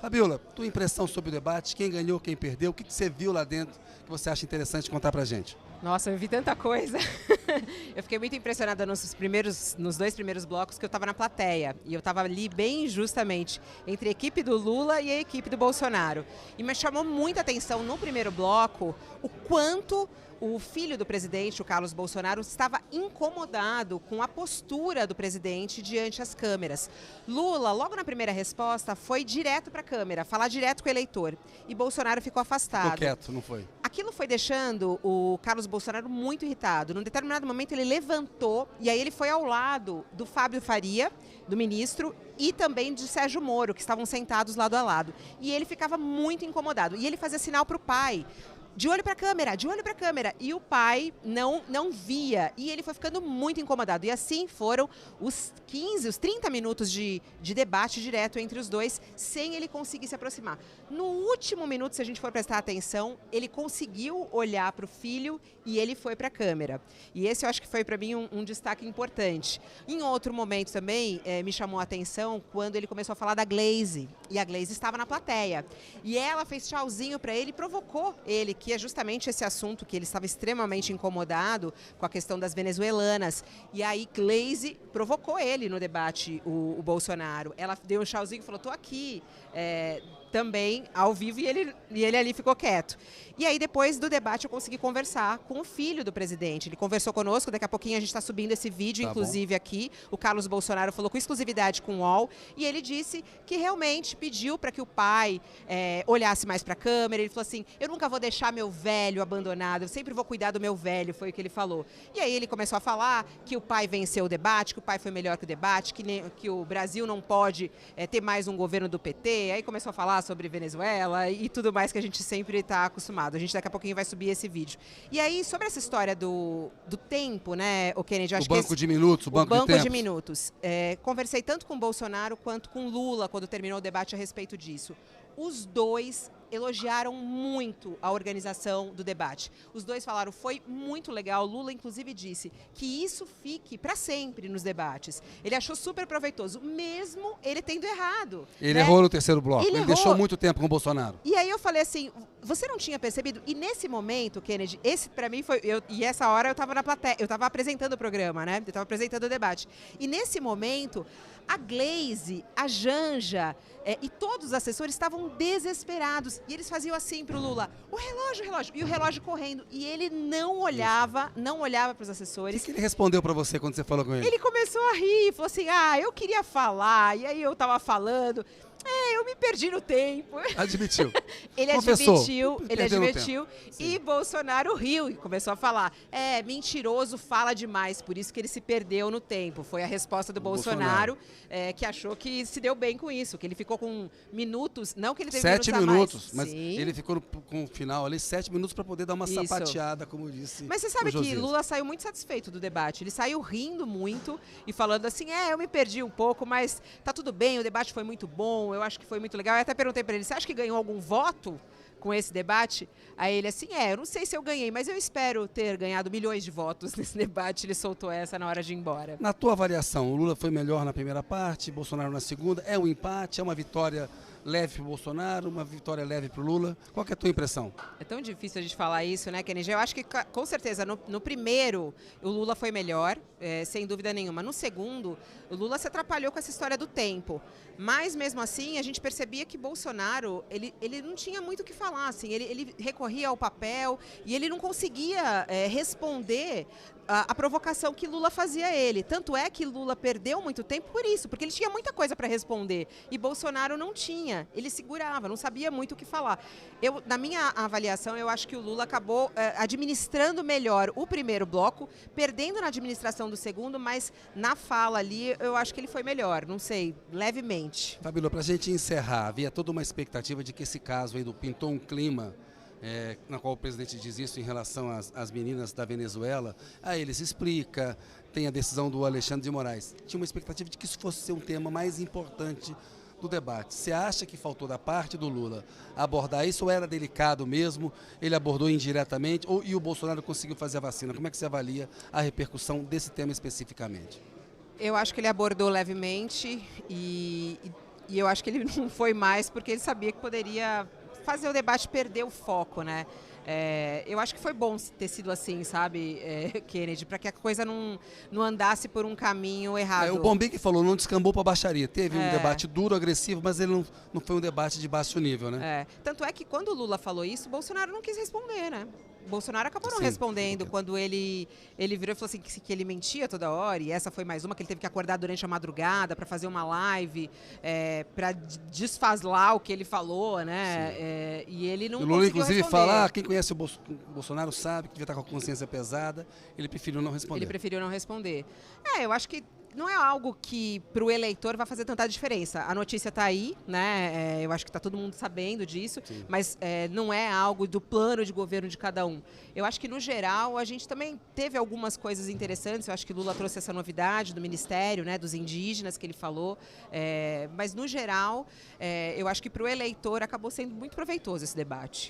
Fabiola, tua impressão sobre o debate, quem ganhou, quem perdeu, o que você viu lá dentro que você acha interessante contar pra gente? Nossa, eu vi tanta coisa. Eu fiquei muito impressionada nos dois primeiros blocos que eu estava na plateia. E eu estava ali bem justamente entre a equipe do Lula e a equipe do Bolsonaro. E me chamou muita atenção no primeiro bloco o quanto o filho do presidente, o Carlos Bolsonaro, estava incomodado com a postura do presidente diante as câmeras. Lula, logo na primeira resposta, foi direto para a câmera, falar direto com o eleitor. E Bolsonaro ficou afastado. Ficou quieto, não foi? Aquilo foi deixando o Carlos Bolsonaro muito irritado. Num determinado momento ele levantou e aí ele foi ao lado do Fábio Faria, do ministro, e também de Sérgio Moro, que estavam sentados lado a lado. E ele ficava muito incomodado. E ele fazia sinal para o pai: de olho para a câmera, de olho para a câmera. E o pai não via. E ele foi ficando muito incomodado. E assim foram os 30 minutos de debate direto entre os dois, sem ele conseguir se aproximar. No último minuto, se a gente for prestar atenção, ele conseguiu olhar para o filho e ele foi para a câmera. E esse eu acho que foi para mim um destaque importante. Em outro momento também, me chamou a atenção quando ele começou a falar da Glaze. E a Glaze estava na plateia. E ela fez tchauzinho para ele e provocou ele, que é justamente esse assunto que ele estava extremamente incomodado com a questão das venezuelanas. E aí Glaze provocou ele no debate, o Bolsonaro. Ela deu um tchauzinho e falou: tô aqui, também ao vivo, e ele ali ficou quieto. E aí depois do debate eu consegui conversar com o filho do presidente. Ele conversou conosco, daqui a pouquinho a gente está subindo esse vídeo, inclusive aqui. O Carlos Bolsonaro falou com exclusividade com o UOL e ele disse que realmente pediu para que o pai olhasse mais para a câmera. Ele falou assim: eu nunca vou deixar meu velho abandonado, eu sempre vou cuidar do meu velho, foi o que ele falou. E aí ele começou a falar que o pai venceu o debate, que o pai foi melhor que o debate, que o Brasil não pode ter mais um governo do PT. Aí começou a falar sobre Venezuela e tudo mais que a gente sempre está acostumado. A gente daqui a pouquinho vai subir esse vídeo. E aí, sobre essa história do tempo, né, o Kennedy? O banco de minutos, o banco de minutos. Conversei tanto com o Bolsonaro quanto com o Lula quando terminou o debate a respeito disso. Os dois elogiaram muito a organização do debate. Os dois falaram: foi muito legal. Lula, inclusive, disse que isso fique para sempre nos debates. Ele achou super proveitoso, mesmo ele tendo errado. Ele errou no terceiro bloco, ele errou. Deixou muito tempo com o Bolsonaro. E aí eu falei assim: você não tinha percebido? E nesse momento, Kennedy, esse para mim foi... E essa hora eu estava na plateia, eu estava apresentando o programa, né? Eu estava apresentando o debate. E nesse momento, a Glaze, a Janja e todos os assessores estavam desesperados. E eles faziam assim para o Lula: o relógio, o relógio. E o relógio correndo. E ele não olhava para os assessores. O que ele respondeu para você quando você falou com ele? Ele começou a rir, falou assim: eu queria falar. E aí eu estava falando. Eu me perdi no tempo. Admitiu. Ele Confessou. admitiu e Bolsonaro riu e começou a falar: mentiroso, fala demais, por isso que ele se perdeu no tempo. Foi a resposta do Bolsonaro. Que achou que se deu bem com isso, que ele ficou com minutos, não que ele teve 7 minutos, mais. mas ele ficou com o final ali 7 minutos para poder dar uma sapateada, como disse. Mas você sabe que Lula saiu muito satisfeito do debate. Ele saiu rindo muito e falando assim: eu me perdi um pouco, mas tá tudo bem, o debate foi muito bom, eu acho que foi muito legal. Eu até perguntei para ele: você acha que ganhou algum voto com esse debate? Aí ele assim: eu não sei se eu ganhei, mas eu espero ter ganhado milhões de votos nesse debate. Ele soltou essa na hora de ir embora. Na tua avaliação, o Lula foi melhor na primeira parte, Bolsonaro na segunda? É um empate? É uma vitória leve para o Bolsonaro, uma vitória leve para o Lula? Qual que é a tua impressão? É tão difícil a gente falar isso, né, Kennedy? Eu acho que, com certeza, no primeiro, o Lula foi melhor, sem dúvida nenhuma. No segundo, o Lula se atrapalhou com essa história do tempo. Mas, mesmo assim, a gente percebia que Bolsonaro, ele não tinha muito o que falar, assim. Ele recorria ao papel e ele não conseguia responder a provocação que Lula fazia a ele. Tanto é que Lula perdeu muito tempo por isso, porque ele tinha muita coisa para responder e Bolsonaro não tinha. Ele segurava, não sabia muito o que falar. Na minha avaliação, eu acho que o Lula acabou administrando melhor o primeiro bloco, perdendo na administração do segundo, mas na fala ali eu acho que ele foi melhor, não sei, levemente. Fabíola, para a gente encerrar, havia toda uma expectativa de que esse caso aí pintou um clima na qual o presidente diz isso em relação às meninas da Venezuela. Aí ele se explica, tem a decisão do Alexandre de Moraes. Tinha uma expectativa de que isso fosse ser um tema mais importante do debate. Você acha que faltou da parte do Lula abordar isso, ou era delicado mesmo, ele abordou indiretamente, e o Bolsonaro conseguiu fazer a vacina? Como é que você avalia a repercussão desse tema especificamente? Eu acho que ele abordou levemente e E eu acho que ele não foi mais porque ele sabia que poderia fazer o debate perder o foco, né? Eu acho que foi bom ter sido assim, sabe, Kennedy, para que a coisa não andasse por um caminho errado. O Bombig falou, não descambou para baixaria. Teve um debate duro, agressivo, mas ele não foi um debate de baixo nível, né? Tanto é que quando o Lula falou isso, o Bolsonaro não quis responder, né? O Bolsonaro acabou não respondendo quando ele virou e falou assim que ele mentia toda hora, e essa foi mais uma que ele teve que acordar durante a madrugada para fazer uma live, para desfalar o que ele falou, né? E ele não conseguiu Lula, inclusive, responder. fala, quem conhece o Bolsonaro sabe que devia estar com a consciência pesada, ele preferiu não responder. Ele preferiu não responder. Eu acho que não é algo que para o eleitor vai fazer tanta diferença. A notícia está aí, né? Eu acho que está todo mundo sabendo disso, mas não é algo do plano de governo de cada um. Eu acho que, no geral, a gente também teve algumas coisas interessantes. Eu acho que Lula trouxe essa novidade do Ministério, né, dos indígenas que ele falou. Mas, no geral, eu acho que para o eleitor acabou sendo muito proveitoso esse debate.